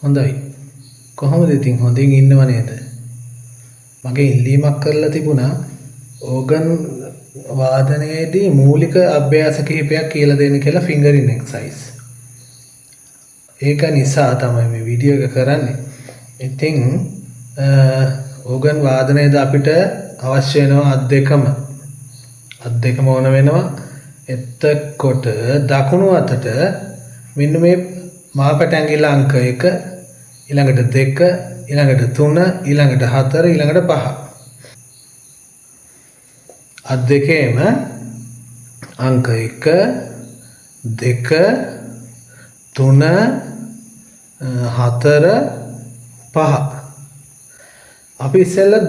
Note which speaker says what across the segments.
Speaker 1: හොඳයි. කොහොමද ඉතින් හොඳින් ඉන්නව නේද? මගේ ඉල්ලීමක් කරලා තිබුණා ඕගන් වාදනයේදී මූලික අභ්‍යාස කිහිපයක් කියලා දෙන්න කියලා ෆින්ගරින් එක්සර්සයිස්. ඒක නිසා තමයි මේ වීඩියෝ එක කරන්නේ. ඉතින් ඕගන් වාදනයේද අපිට අවශ්‍ය වෙනවා අත් දෙකම ඕන වෙනවා. එතකොට දකුණු අතට මෙන්න මේ මාපට ඇඟිල්ල අංක 1 ඊළඟට 2 ඊළඟට 3 ඊළඟට 4 ඊළඟට 5 අත් දෙකේම අංක 1 2 3 4 5 අපි ඉස්සෙල්ලා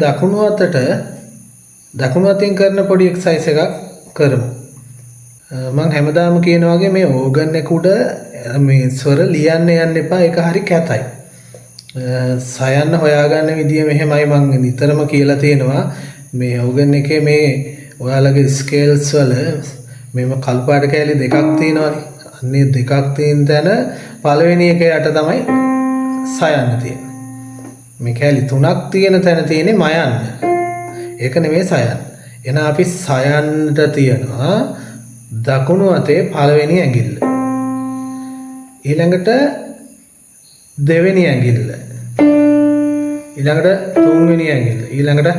Speaker 1: දකුණු අතින් කරන පොඩි එක්සර්සයිස් එකක් කරමු. මම හැමදාම කියන වගේ මේ ඕගන් එක උඩ මේ ස්වර ලියන්න යන්න එපා. ඒක හරි කැතයි. සයන්න හොයාගන්න විදිය මෙහෙමයි මම නිතරම කියලා තියෙනවා. මේ ඕගන් එකේ මේ ඔයාලගේ ස්කේල්ස් වල මේව කළු පාට කැලි දෙකක් තියෙනවානේ. අන්නේ දෙකක් තියෙන තැන පළවෙනි එක යට තමයි සයන්න තියෙන්නේ. මේ කැලි තුනක් තියෙන තැන තියෙන්නේ මයන්න. ඒක නෙමෙයි සයන්න. එහෙනම් අපි සයන්නට තියනවා දකුණු අතේ පළවෙනි ඇඟිල්ල. ඊළඟට දෙවෙනි ඇඟිල්ල. ඊළඟට තුන්වෙනි ඇඟිල්ල. ඊළඟට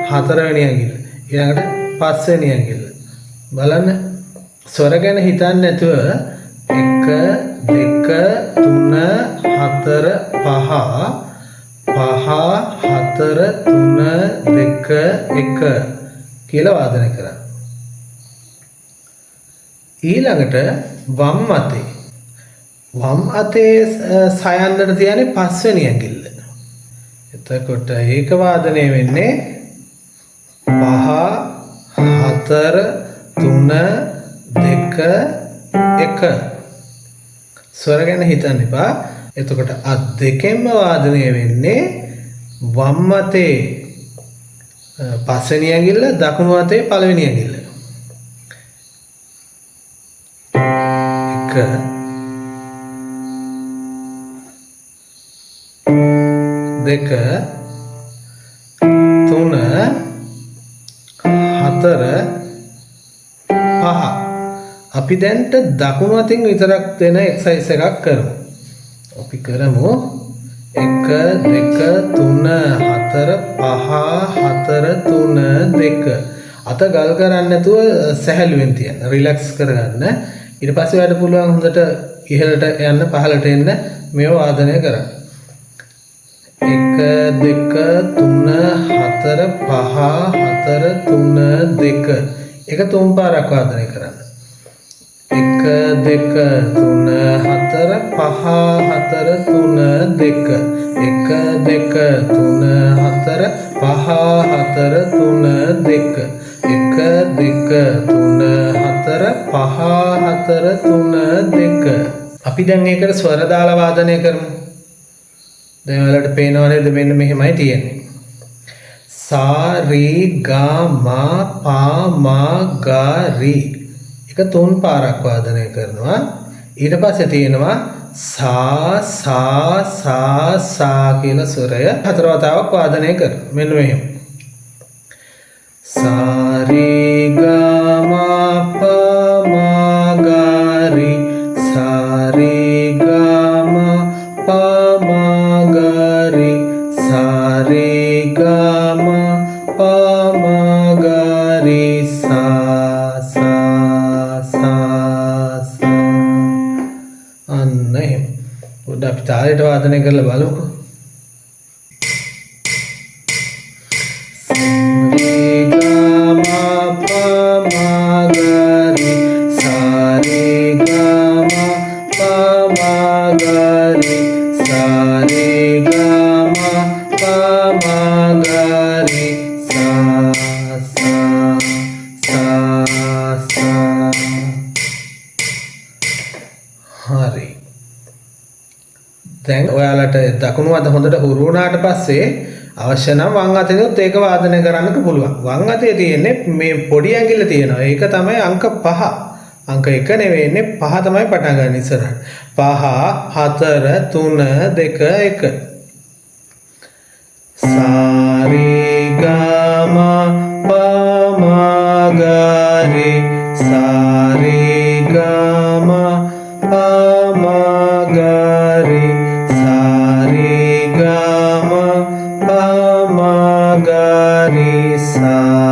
Speaker 1: හතරවෙනි ඇඟිල්ල. ඊළඟට පස්වෙනි ඇඟිල්ල. බලන්න ස්වර ගැන හිතන්නේ නැතුව 1 2 3 4 5 4 3 2 1 කියලා වාදනය කරා. ඊළඟට වම් අතේ සයන්නට තියන්නේ පස්වෙනි ඇඟිල්ල. එතකොට ඒක වාදනය වෙන්නේ 5 4 3 2 1. ස්වර ගැන හිතන්න එපා. එතකොට අත් දෙකෙන්ම වාදනය වෙන්නේ වම් අතේ පස්වෙනි ඇඟිල්ල දකුණු අතේ පළවෙනි ඇඟිල්ල. 1 2 3 4 5. අපි දැන්ට දකුණු අතින් විතරක් දෙන එක්සර්සයිස් එකක් කරමු. අපි කරමු 1 2 3 4 5 4 3 2. අත ගල් කරන්නේ නැතුව සැහැල්ලුවෙන් තියන්න. රිලැක්ස් කරගන්න. ඊට පස්සේ ඔයාලට පුළුවන් හොඳට ඉහළට යන්න පහළට එන්න මේව වාදනය කරන්න. 1 2 3 4 5 4 3 2. එක තුන් පාරක් වාදනය කරන්න. 1 2 3 4 5 4 3 2. 1 2 3 4 5 4 3 2. 1 2 3 4 5 4 3 2. අපි දැන් ඒකට ස්වර දාලා වාදනය කරමු. දැන් ඔයාලට පේනව නේද මෙන්න මෙහෙමයි තියෙන්නේ. සා රි ගා මා පා මා ගා රි. එක තුන් පාරක් වාදනය කරනවා. ඊට පස්සේ තියෙනවා සා කියන ස්වරය හතර වතාවක් වාදනය කරනවා. මෙන්න මෙහෙම. සා රි ගා මා පා මා ගා රි. සා රි ගා මා පා මා ගා රි. සා රි ගා මා පා මා ගා රි. අන්න එහෙම. පොඩ්ඩක් අපි තාලෙට වාදනය කරලා බලමුකෝ. හරි. දැන් ඔයාලට දකුණු අත හොඳට හුරු වුණාට පස්සේ අවශ්‍ය නම් වම් අතේත් ඒක වාදනය කරන්න පුළුවන්. වම් අතේ තියෙන්නේ මේ පොඩි ඇඟිල්ල තියෙනවා. ඒක තමයි අංක 5. අංක 1 නෙවෙයි එන්නේ 5 තමයි පටන් ගන්න ඉස්සරහට. 5 4 3 2 1 සාරි ගම පමගරි සාරි ගම පමගරි සාරි ගම පමගරි සා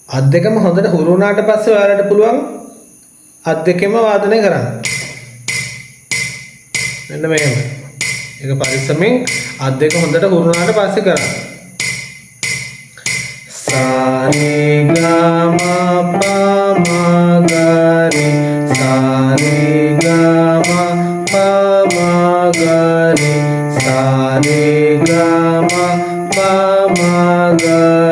Speaker 1: අත් දෙකම හොඳට හුරු වුණාට පස්සේ ඔයාලට පුළුවන් අත් දෙකෙම වාදනය කරන්න. මෙන්න මේක. ඒක පරිස්සමෙන් අත් දෙක හොඳට හුරු වුණාට පස්සේ කරන්න. සාරි ගම පමගරි සාරි ගම පමගරි සාරි ගම පමගරි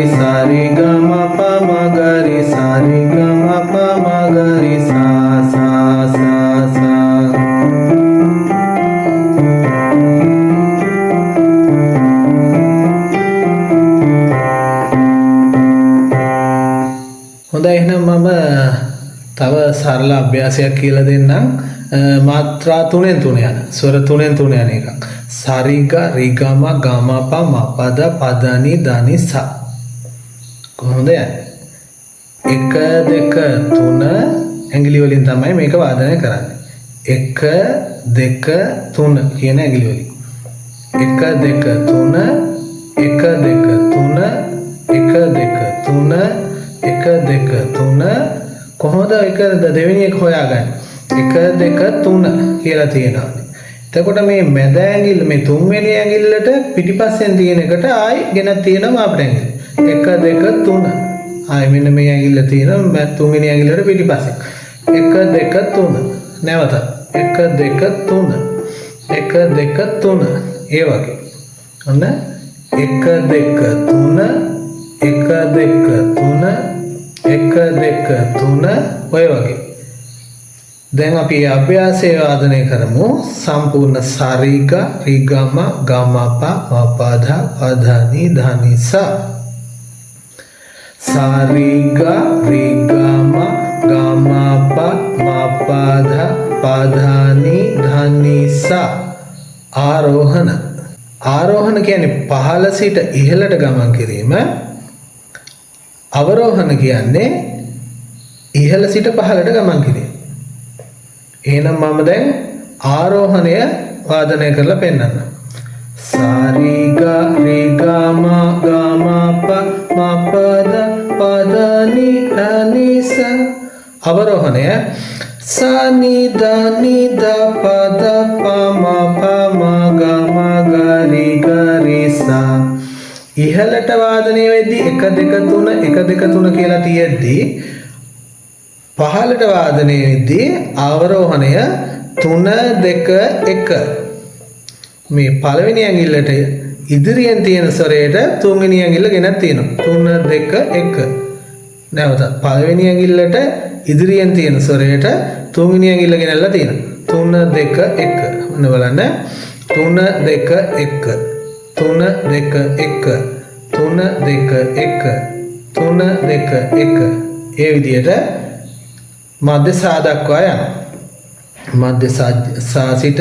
Speaker 1: Sarigama pamagari sarigama pamagari sa sa sa sa හොඳයි එහෙනම් මම තව සරල අභ්‍යාසයක් කියලා දෙන්නම් මාත්‍රා 3න් 3 යන ස්වර 3න් 3 යන එකක් සරිග රිගම ගම ප මපද පදනි දනි ස කොහොමද යන්නේ 1 2 3 ඇඟිලි වලින් තමයි මේක වාදනය කරන්නේ 1 2 3 කියන ඇඟිලි වලින් 1 2 3 1 2 3 1 2 3 1 2 3 කොහොමද එක දෙවෙනි එක හොයාගන්නේ 1 2 3 කියලා තියෙනවා එතකොට මේ මැද ඇඟිල්ල මේ තුන්වෙනි ඇඟිල්ලට පිටිපස්සෙන් තියෙන එකට ආයි ගෙනත් තියෙනවා මාපට ඇඟිල්ල 1 2 3 ආයි මෙන්න මේ ඇඟිල්ල තියෙනවා තුන්වෙනි ඇඟිල්ලට පිටිපස්සෙන් 1 2 3 නැවත 1 2 3 1 2 3 ඒ වගේ ඔන්න 1 2 3 1 2 3 1 2 3 ඔය වගේ දැන් අපි අභ්‍යාසය වාදනය කරමු සම්පූර්ණ සරිග රිගම ගමප මපද පදනි ධනි ස සරිග රිගම ගමප මපද පදනි ධනි ස ආරෝහණ කියන්නේ පහළ සිට ඉහළට ගමන් කිරීම අවරෝහණ කියන්නේ ඉහළ සිට පහළට ගමන් කිරීම එහෙනම් මම දැන් ආරෝහණය වාදනය කරලා පෙන්නන්න. සාරිග රිගම ගමප මපද පදනි ධනි ස අවරෝහණය සනි ධනි ද පද පම පම ගම ගරි ගරි ස ඉහළට වාදනය වෙද්දී 1 2 3 1 2 3 කියලා තියෙද්දී පහළට වාදනයේදී ආවරෝහණය 3 2 1 මේ පළවෙනි ඇඟිල්ලට ඉදිරියෙන් තියෙන ස්වරයට තුන්වෙනි ඇඟිල්ල ගෙනත් තියෙනවා 3 2 1 නැවත පළවෙනි ඇඟිල්ලට ඉදිරියෙන් තියෙන ස්වරයට තුන්වෙනි ඇඟිල්ල ගෙනල්ලා තියෙනවා 3 2 1 මොන බලන්න 3 2 1 3 2 1 3 2 1 3 2 1 ඒ විදිහට මධ්‍ය සා දක්වා යනවා මධ්‍ය සා සිට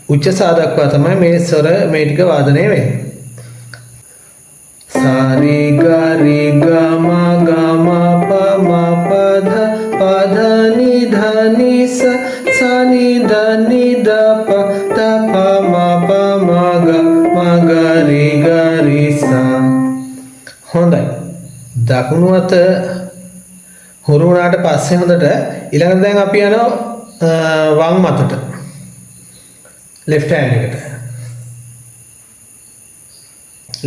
Speaker 1: උච්ච සා දක්වා තමයි මේ ස්වර මේ ටික වාදනය වෙන්නේ සාරි ග රි ග ම ග ම ප ම ප ද ප ද නි ධ නි ස ස නි ද නි ද ප ද ප ම ප ම ග රි ග රි ස හොඳයි දකුණු අත හුරු වුණාට පස්සේ හොඳට ඊළඟට දැන් අපි යනවා වම් අතට left hand එකට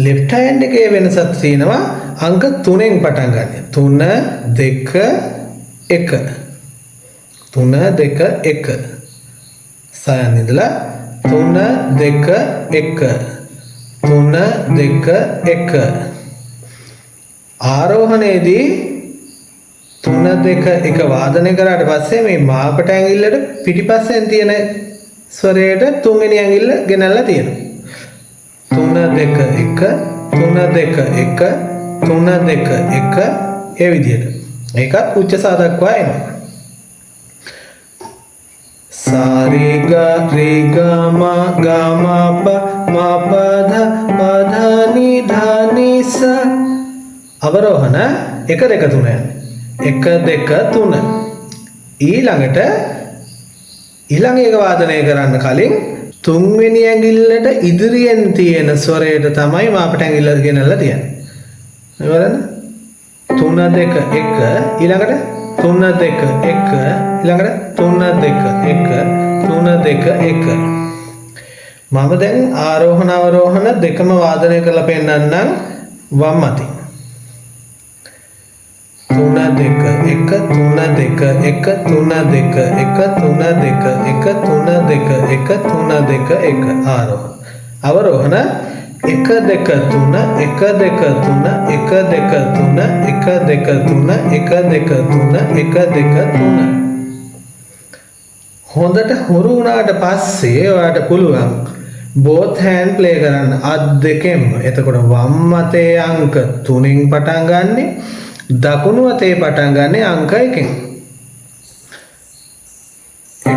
Speaker 1: left hand එකේ වෙනසක් තියෙනවා අංක 3න් පටන් ගන්න 3 2 1 3 2 1 සයන් ඉඳලා 3 2 1 3 2 1 ආරෝහණයේදී තුන දෙක එක වාදනය කරාට පස්සේ මේ මාපට ඇඟිල්ලට පිටිපස්සෙන් තියෙන ස්වරයට තුන්වෙනි ඇඟිල්ල ගෙනල්ලා තියෙනවා. තුන දෙක එක තුන දෙක එක තුන දෙක එක ඒ විදිහට. ඒකත් උච්ච සාදක්වා එනවා. සා රේ ගා රේ ගා මා ගා මා ප මා ප ධ ප ධ නි ධ නි ස. අවරෝහණ 1 2 3 යන්නේ. 1 2 3. ඊළඟට ඊළඟ එක වාදනය කරන්න කලින් තුන්වෙනි ඇඟිල්ලට ඉදිරියෙන් තියෙන ස්වරයට තමයි මාපට ඇඟිල්ල ගෙනල්ලා තියෙන්නේ. මේ බලන්න. 3 2 1 ඊළඟට 3 2 1 ඊළඟට 3 2 1 3 2 1. මම දැන් ආරෝහණ අවරෝහණ දෙකම වාදනය කරලා පෙන්නන්නම් වම් අතින්. 3 2 1 3 2 1 3 2 1 3 2 1 3 2 1 3 2 1 ආරෝහණ. අවරෝහණ 1 2 3 1 2 3 1 2 3 1 2 3 1 2 3 1 2 3. හොඳට හුරු වුණාට පස්සේ ඔයාලට පුළුවන් both hand play කරන්න අත් දෙකෙන්ම. එතකොට වම් අතේ අංක 3න් පටන් ගන්නෙ, දකුණු අතේ පටන් ගන්නෙ අංක 1න්. 1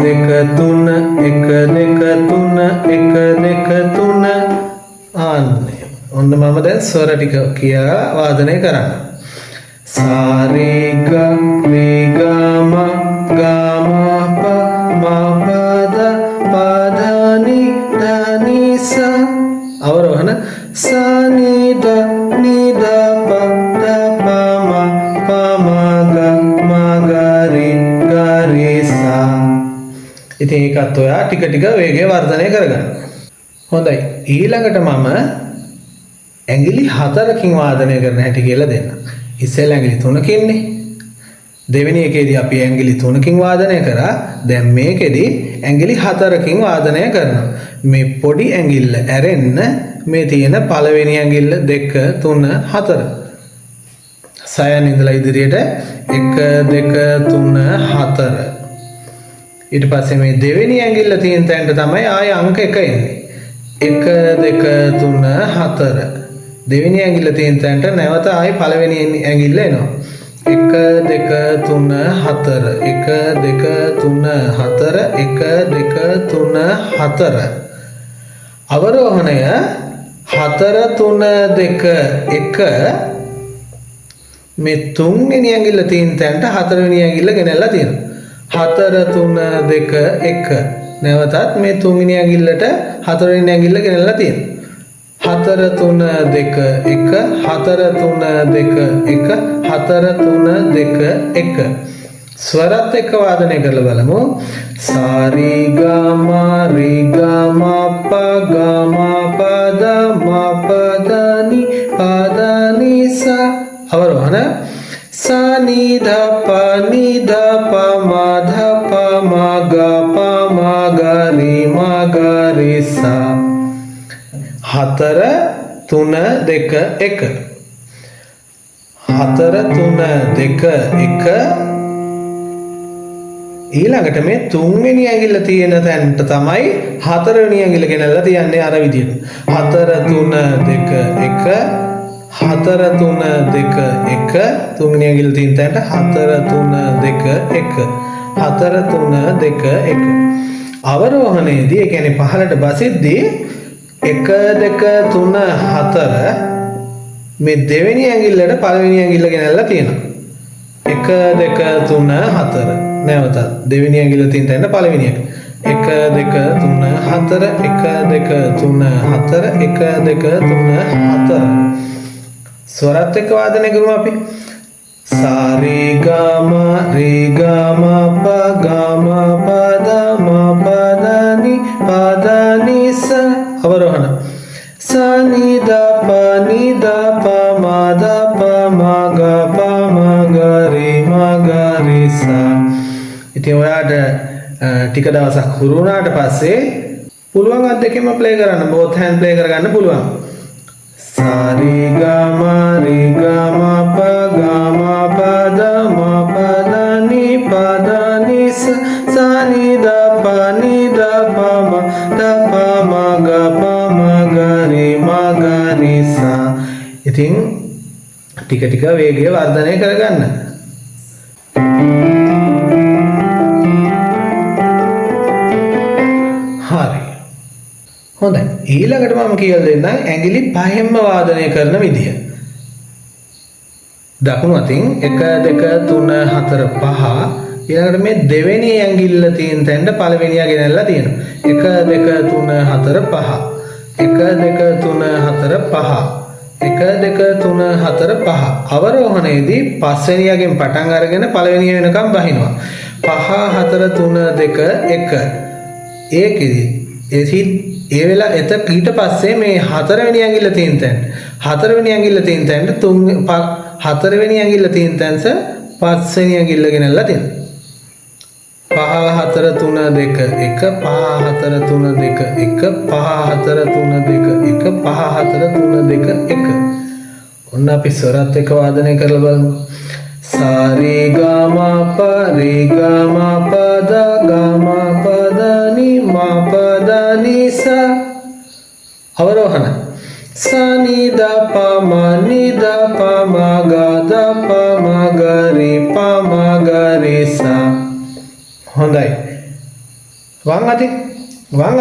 Speaker 1: 2 3 1 2 3 1 2 3 ආන්නේ. ඔන්න මම දැන් ස්වර ටික කියලා වාදනය කරන්න. සා රේ ගා රේ ගා මා ගා මා ප මා ප ද ප ද නි ද නි ස. අවරෝහණ සා නි ද නි ද ප ද ප මා ප මා ග රි සා. ඉතින් ඒකත් ඔයා ටික ටික වේගය වර්ධනය කරගන්න. හොඳයි. ඊළඟට මම ඇඟිලි 4කින් වාදනය කරන හැටි කියලා දෙන්න. ඉස්සෙල්ලා ඇඟිලි 3කින්නේ. දෙවෙනි එකේදී අපි ඇඟිලි 3කින් වාදනය කරා. දැන් මේකෙදී ඇඟිලි 4කින් වාදනය කරනවා. මේ පොඩි ඇඟිල්ල ඇරෙන්න මේ තියෙන පළවෙනි ඇඟිල්ල 2 3 4. සයන් ඉඳලා ඉදිරියට 1 2 3 4. ඊට පස්සේ මේ දෙවෙනි ඇඟිල්ල තියෙන තැනට තමයි ආය අංක 1 එන්නේ. 1 2 3 4. දෙවෙනි ඇඟිල්ල තියෙන තැනට නැවත ආයි පළවෙනි ඇඟිල්ල එනවා. 1 2 3 4 1 2 3 4 1 2 3 4. අවරෝහණය 4 3 2 1. මේ තුන්වෙනි ඇඟිල්ල තියෙන තැනට හතරවෙනි ඇඟිල්ල ගෙනල්ලා තියෙනවා. 4 3 2 1. නැවතත් මේ තුන්වෙනි ඇඟිල්ලට හතරවෙනි ඇඟිල්ල ගෙනල්ලා තියෙනවා. 4 3 2 1 4 3 2 1 4 3 2 1. ස්වරත් එක්ක වාදනය කරලා බලමු. සා රේ ගා මා රේ ගා මා ප ගා මා ප ද මා ප ද නි ප ද නි ස. අවරෝහණ සා නි ධ ප නි ධ ප මා ධ ප මා ග ප මා ග රි සා. 4 3 2 1. 4 3 2 1. ඊළඟට මේ තුන්වෙනි ඇඟිල්ල තියෙන තැනට තමයි හතරවෙනි ඇඟිල්ල ගෙනල්ලා තියන්නේ අර විදියට. 4 3 2 1. 4 3 2 1. තුන්වෙනි ඇඟිල්ල තියෙන තැනට 4 3 2 1. 4 3 2 1. අවරෝහණයේදී ඒ කියන්නේ පහළට බසිද්දී 1 2 3 4 මේ දෙවෙනි ඇඟිල්ලට පළවෙනි ඇඟිල්ල ගෙනල්ලා තියෙනවා. 1 2 3 4. නැවතත් දෙවෙනි ඇඟිල්ල තියෙන තැනට පළවෙනි එක. 1 2 3 4 1 2 3 4 1 2 3 4. ස්වරත් එක්ක වාදනය කරමු අපි. සා රේ ගා මා ප ගා මා ප ද මා ප ද නි ප ද නි ස. අවරෝහණ සා නි ද ප ම ද ප මා ග ප මා ග රි සා. ඉතින් ඔයාට ටික දවසක් හුරු වුණාට පස්සේ පුළුවන් අත් දෙකෙන්ම ප්ලේ කරන්න, both hand play කරගන්න පුළුවන්. සා රේ ගා මා ප ගා මා ප ද ga re sa. ඉතින් ටික ටික වේගය වර්ධනය කරගන්න. හරි. හොඳයි. ඊළඟට මම කියලා දෙන්නම් ඇඟිලි පහෙන්ම වාදනය කරන විදිය. දකුණු අතින් 1 2 3 4 5 ඊළඟට මේ දෙවෙනි ඇඟිල්ල තියෙන තැනට පළවෙනියා ගෙනල්ලා තියෙනවා. 1 2 3 4 5. 1 2 3 4 5. 1 2 3 4 5. අවරෝහණයේදී පස්වෙනියාගෙන් පටන් අරගෙන පළවෙනිය වෙනකම් බහිනවා. 5 4 3 2 1. ඒකෙදි ඒ වෙලාව ඊට පස්සේ මේ හතරවෙනි ඇඟිල්ල තියෙන තැන හතරවෙනි ඇඟිල්ල තියෙන තැනට හතරවෙනි ඇඟිල්ල තියෙන තැනස පස්වෙනි ඇඟිල්ල ගෙනල්ලා තියෙනවා. 5 4 3 2 1 5 4 3 2 1 5 4 3 2 1 5 4 3 2 1. ඔන්න අපි ස්වරත් එක්ක වාදනය කරලා බලමු. sa re ga ma pa re ga ma pa da ga ma pa da ni ma pa da ni sa. අවරෝහණ sa ni da pa ma ga da pa ma ga re sa. හොඳයි. වම්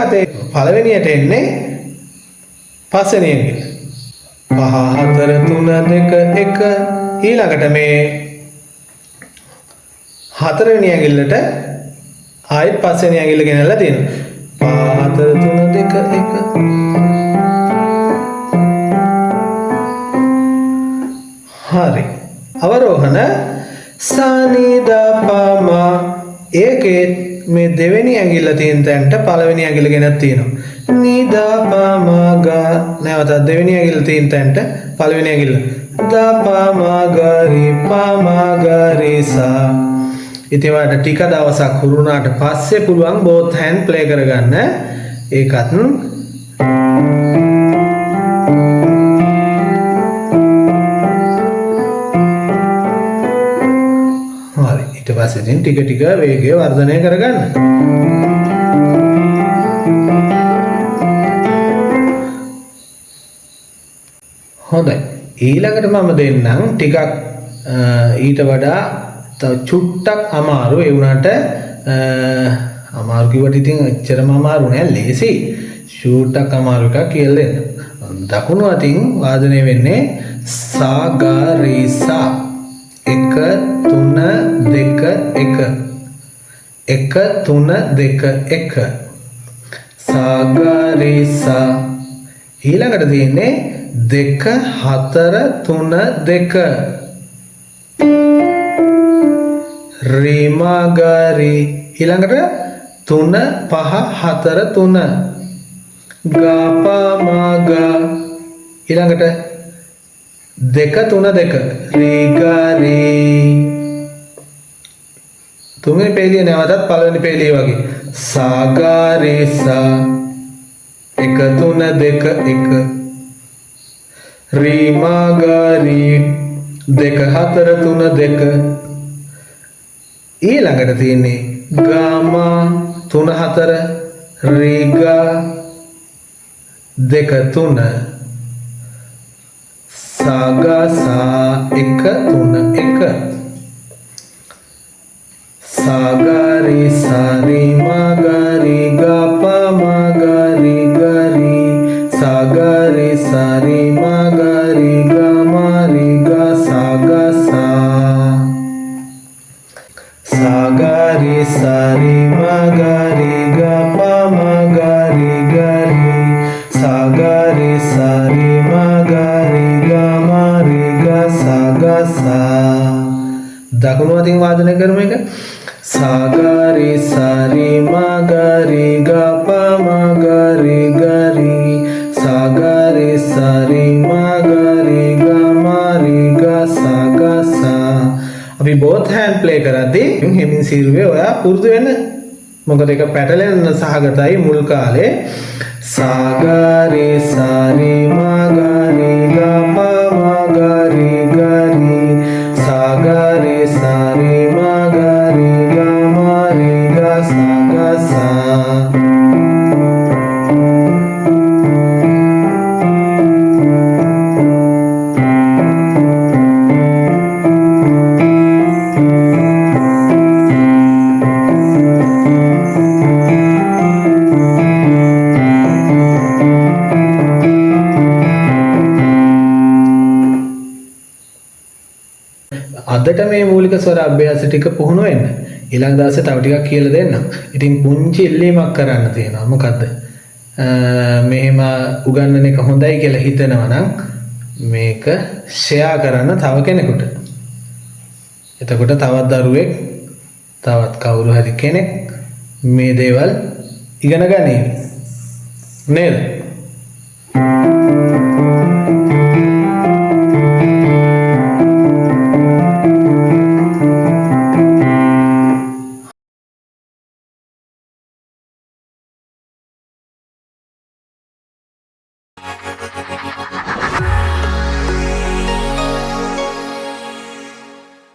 Speaker 1: අතේ පළවෙනියට එන්නේ පස්වෙනි ඇඟිල්ල. 5 4 3 2 1. ඊළඟට මේ හතරවෙනි ඇඟිල්ලට ආයෙත් පස්වෙනි ඇඟිල්ල ගෙනල්ලා තියෙනවා. 5 4 3 2 1. හරි. අවරෝහණ sa ni da pa ma. ඒකේ මේ දෙවෙනි ඇඟිල්ල තියෙන තැනට පළවෙනි ඇඟිල්ල ගෙනත් තියෙනවා. ni da pa ma ga නැවත දෙවෙනි ඇඟිල්ල තියෙන තැනට පළවෙනි ඇඟිල්ල da pa ma ga re sa. ඉතින් ඔයාලට ටික දවසක් හුරුුණාට පස්සේ පුළුවන් both hand play කරගන්න. ඒකත් ඊට පස්සේ ඉතින් ටික ටික වේගය වර්ධනය කරගන්න. හොඳයි. ඊළඟට මම දෙන්නම් ටිකක් ඊට වඩා තව චුට්ටක් අමාරු. ඒ වුණාට අමාරු කිව්වට ඉතින් එච්චරම අමාරු නෑ. ලේසි. චුට්ටක් අමාරු එකක් කියලා දෙන්න. දකුණු අතින් වාදනය වෙන්නේ sa ga re sa. 1 3 2 1 1 3 2 1 sa ga re sa. ඊළඟට තියෙන්නේ 2 4 3 2 re ma ga re. ඊළඟට 3 5 4 3 ga pa ma ga. ඊළඟට 2 3 2 re ga re. තුන්වෙනි පේලිය නැවතත් පළවෙනි පේලිය වගේ sa ga re sa. 1 3 2 1 re ma ga re. 2 4 3 2. ඊළඟට තියෙන්නේ ga ma 3 4 re ga 2 3 sa ga sa 1 3 1 sa ga re sa re ma ga re ga pa ma ga re sa ga re sa re ma ga re ga sa ga sa. sa ga re sa re ma ga re ga pa ma ga re sa ga re sa re ma ga re ga sa ga sa. දකුණු අතින් වාදනය කරමු එක. sa ga re sa re ma ga re ga pa ma ga re sa ga re sa re ma ga re ga sa ga sa. අපි both hand play කරද්දී හෙමින් සීරුවේ ඔයා පුරුදු වෙන්න. මොකද ඒක පැටලෙන සහගතයි මුල් කාලේ. sa ga re sa re ma ga re ga pa ma ga re sa ga re sa re ma ga re ga sa ga sa. අදට මේ මූලික ස්වර අභ්‍යාස ටික පුහුණු වෙන්න. ඊළඟ දවසේ තව ටිකක් කියලා දෙන්නම්. ඉතින් පුංචි ඉල්ලීමක් කරන්න තියෙනවා. මොකද්ද? මෙහෙම උගන්වන එක හොඳයි කියලා හිතනවා නම් මේක ෂෙයා කරන්න තව කෙනෙකුට. එතකොට තවත් දරුවෙක් තවත් කවුරු හරි කෙනෙක් මේ දේවල් ඉගෙන ගනීවි. නේද?